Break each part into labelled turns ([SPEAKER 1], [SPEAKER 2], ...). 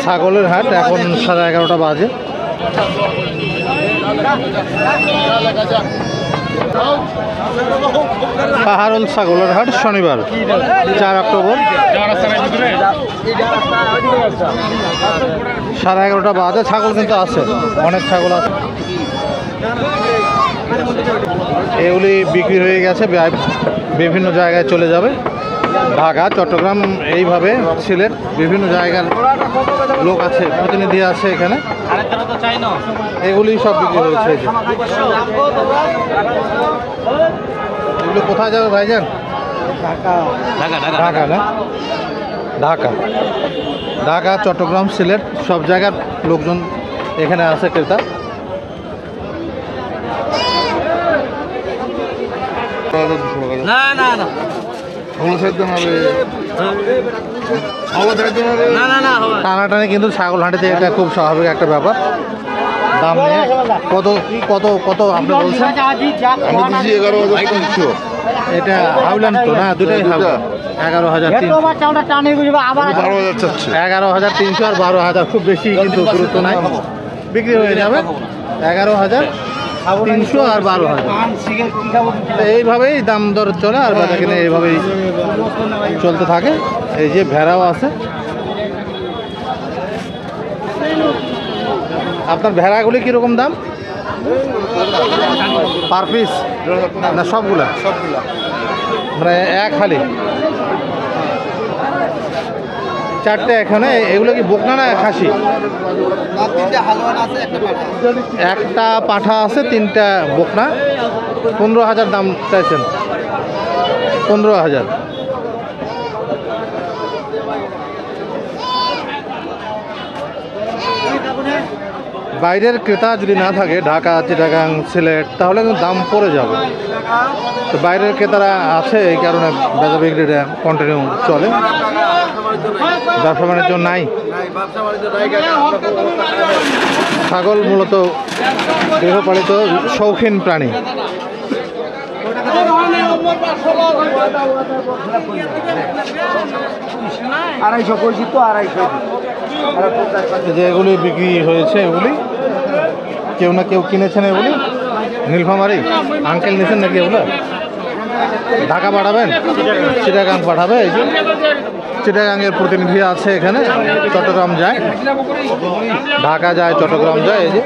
[SPEAKER 1] ছাগলের হাট এখন 11:30 বাজে। পাহাড়ল ছাগলের হাট শনিবার 4 অক্টোবর 11:30 বাজে। ছাগল কিন্তু আছে, অনেক ছাগল আছে। এগুলি বিক্রি হয়ে গেছে, বিভিন্ন জায়গায় চলে যাবে। ঢাকা, চট্টগ্রাম, এইভাবে সিলেট বিভিন্ন জায়গার লোক আছে, প্রতিনিধি আছে এখানে। এগুলি সব বিক্রি হয়েছে। এগুলো কোথায় যাবে ভাইজান? ঢাকা না? ঢাকা, চট্টগ্রাম, সিলেট সব জায়গার লোকজন এখানে আছে, ক্রেতা। টানাটানি কিন্তু ছাগল হাঁটিতে এটা খুব স্বাভাবিক একটা ব্যাপার। দাম নিয়ে কত কত কত আপনি বলছেন? এটা হাউলান তো না? দুটাই 11,300 আর 12,000, খুব বেশি কিন্তু গুরুত্ব নাই, বিক্রি হয়ে যাবে। 11,300 আর 12,000, এইভাবেই দাম দর চলে আর বাজার কিনে এইভাবেই চলতে থাকে। এই যে ভেড়াও আছে। আপনার ভেড়াগুলি কীরকম দাম পার পিস? না সবগুলা? মানে এক খালি 4টে এখানে। এগুলো কি বকনা না খাসি? একটা পাঠা আছে, 3টা বকনা। 15,000 দাম চাইছেন? 15,000। বাইরের ক্রেতা যদি না থাকে, ঢাকা, চিটাগাং, সিলেট, তাহলে কিন্তু দাম পড়ে যাবে। তো বাইরের ক্রেতারা আছে, এই কারণে বেচা বিক্রিটা কন্টিনিউ চলে। ব্যবসা বাণিজ্য নাই। ছাগল মূলত গৃহপালিত শৌখিন প্রাণী। যে এগুলি বিক্রি হয়েছে, এগুলি কেউ না কেউ কিনেছেন। এগুলি নীলফামারি আঙ্কেল নিয়েছেন নাকি? এগুলো ঢাকা পাঠাবেন? চিটাগাং পাঠাবে। এই যে চিটাগাংয়ের প্রতিনিধি আছে এখানে। চট্টগ্রাম যায়, ঢাকা যায়, চট্টগ্রাম যায়। এই যে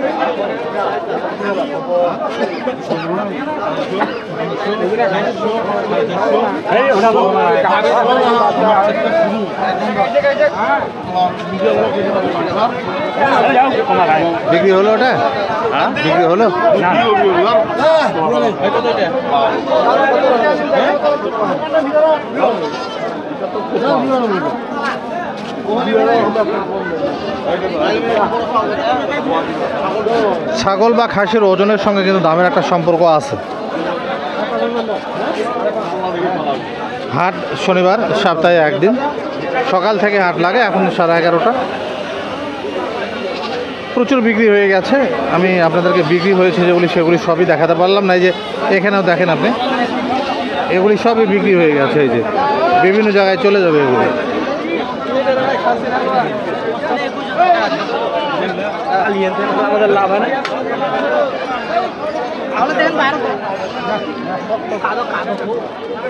[SPEAKER 1] বিক্রি হলো, ওটা বিক্রি হলো। ছাগল বা খাসির ওজনের সঙ্গে কিন্তু দামের একটা সম্পর্ক আছে। হাট শনিবার, সপ্তাহে একদিন, সকাল থেকে হাট লাগে। এখন 11:30। প্রচুর বিক্রি হয়ে গেছে। আমি আপনাদেরকে বিক্রি হয়েছে যেগুলি, সেগুলি সবই দেখাতে পারলাম না। এই যে এখানেও দেখেন আপনি, এগুলি সবই বিক্রি হয়ে গেছে। এই যে বিভিন্ন জায়গায় চলে যাবে এগুলি।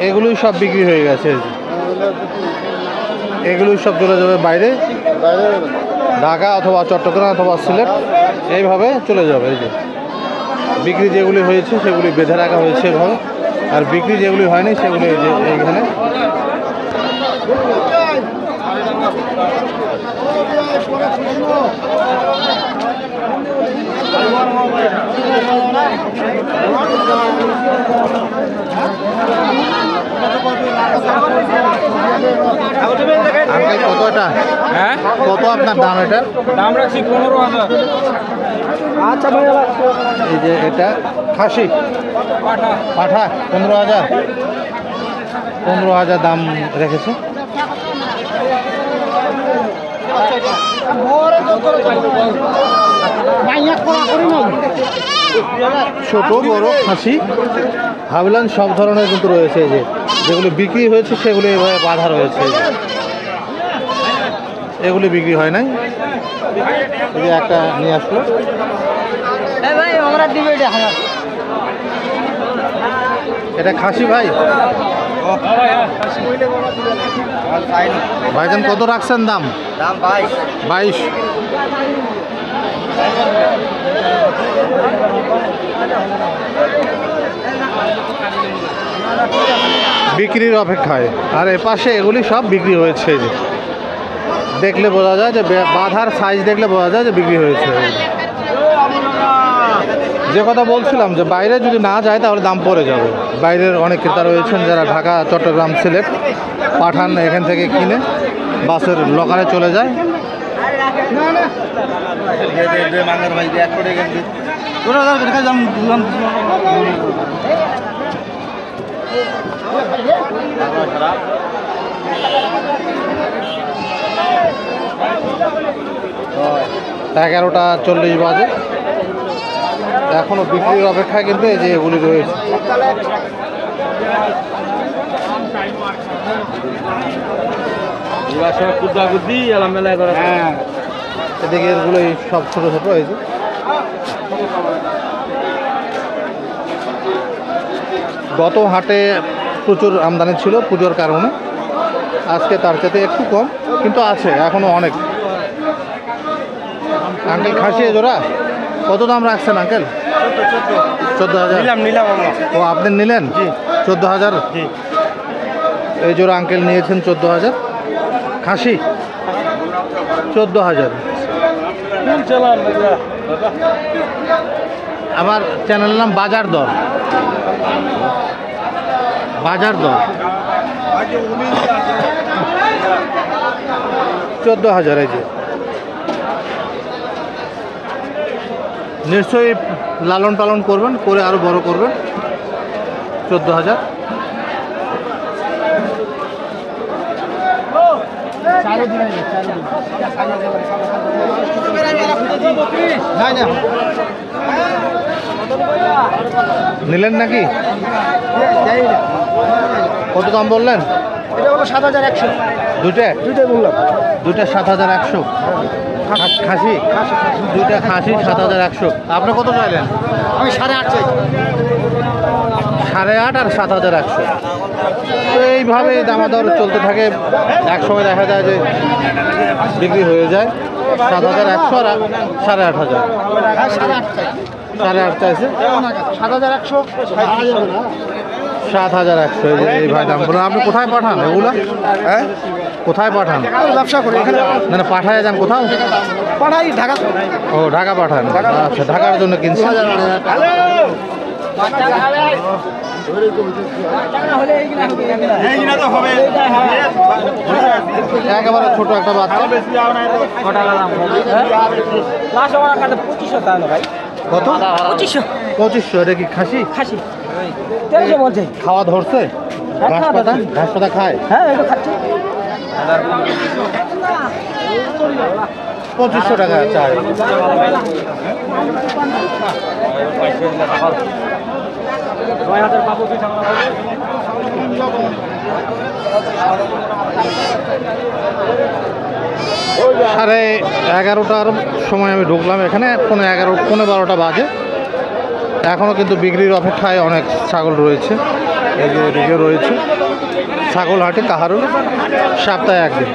[SPEAKER 1] এগুলোই সব বিক্রি হয়ে গেছে। এগুলোই সব চলে যাবে বাইরে, ঢাকা অথবা চট্টগ্রাম অথবা সিলেট, এইভাবে চলে যাবে। এই যে বিক্রি যেগুলি হয়েছে সেগুলি বেঁধে রাখা হয়েছে এভাবে, আর বিক্রি যেগুলি হয়নি সেগুলি এই যে এইখানে। কতটা? হ্যাঁ, কত আপনার দাম? এটা দাম রাখছি 15,000। আচ্ছা ভাইয়া, এই যে এটা খাসি পাঠা 15,000। 15,000 দাম রেখেছে। ছোট বড় খাসি হাবিলান সব ধরনের কিন্তু রয়েছে। এই যে যেগুলি বিক্রি হয়েছে সেগুলি এভাবে বাঁধা রয়েছে। এগুলি বিক্রি হয় নাই। এই যে একটা নিয়ে আসলো। এটা খাসি ভাই, ভাইজান কত রাখছেন দাম? 22। বিক্রির অপেক্ষায়। আর এপাশে এগুলি সব বিক্রি হয়েছে। দেখলে বোঝা যায় যে বাঁধার সাইজ দেখলে বোঝা যায় যে বিক্রি হয়েছে। যে কথা বলছিলাম যে বাইরে যদি না যায় তাহলে দাম পড়ে যাবে। বাইরের অনেক ক্রেতা রয়েছেন যারা ঢাকা, চট্টগ্রাম, সিলেট পাঠান, এখান থেকে কিনে বাসের লকারে চলে যায়। এগারোটা 40 বাজে, এখনো বিক্রির অপেক্ষায় কিন্তু এই যে এগুলি রয়েছে। এদিকে এগুলো সব ছোট ছোট হয়েছে। গত হাটে প্রচুর আমদানি ছিল পুজোর কারণে, আজকে তার সাথে একটু কম, কিন্তু আছে এখনো অনেক। আঙ্কেল খাসি জোড়া কত দাম রাখছেন আঙ্কেল? 14,000। ও আপনি নিলেন 14,000? এই জোড়া আঙ্কেল নিয়েছেন 14,000। খাসি 14,000। আমার চ্যানেলের নাম বাজার দর। বাজার দর 14,000। এই যে নিশ্চয়ই লালন পালন করবেন, করে আরো বড় করবেন। 14,000। নিলেন নাকি? কত দাম বললেন?
[SPEAKER 2] এটা হলো 7,100।
[SPEAKER 1] দুইটাই বললাম, দুইটা 7,100। খাসি দুইটা খাসি 7,100। আপনি কত চাইলেন?
[SPEAKER 2] আমি 8.5 চাই।
[SPEAKER 1] 8.5 আর 7,100। তো এইভাবে দামাদর চলতে থাকে। এক সময় দেখা যায় যে বিক্রি হয়ে যায় 7,100 আর 8,500।
[SPEAKER 2] 8.5 চাই।
[SPEAKER 1] 8.5 চাইছে।
[SPEAKER 2] 7,100।
[SPEAKER 1] 7,100। এই ভাই দাম বলুন। আপনি কোথায় পাঠান এগুলো?
[SPEAKER 2] হ্যাঁ,
[SPEAKER 1] কোথায় পাঠান?
[SPEAKER 2] ব্যবসা করি এখানে।
[SPEAKER 1] মানে পাঠায় যান কোথাও?
[SPEAKER 2] পাঠাই ঢাকা।
[SPEAKER 1] ও ঢাকা পাঠান। আচ্ছা, ঢাকার জন্য কিনছি। একেবারে ছোট একটা বাচ্চা। কত? 2500। এটা কি খাসি?
[SPEAKER 2] খাসি 1300 বলছে।
[SPEAKER 1] খাওয়া ধরছে? ঘাস পাতা খায়?
[SPEAKER 2] হ্যাঁ, এটা খাচ্ছি।
[SPEAKER 1] 2500 টাকা চাই। সাড়ে 11টার সময় আমি ঢুকলাম এখানে। 11:15 বাজে। এখনও কিন্তু বিক্রির অপেক্ষায় অনেক ছাগল রয়েছে। এই যে এদিকে রয়েছে ছাগল হাটে কাহারুল, সপ্তাহে একদিন।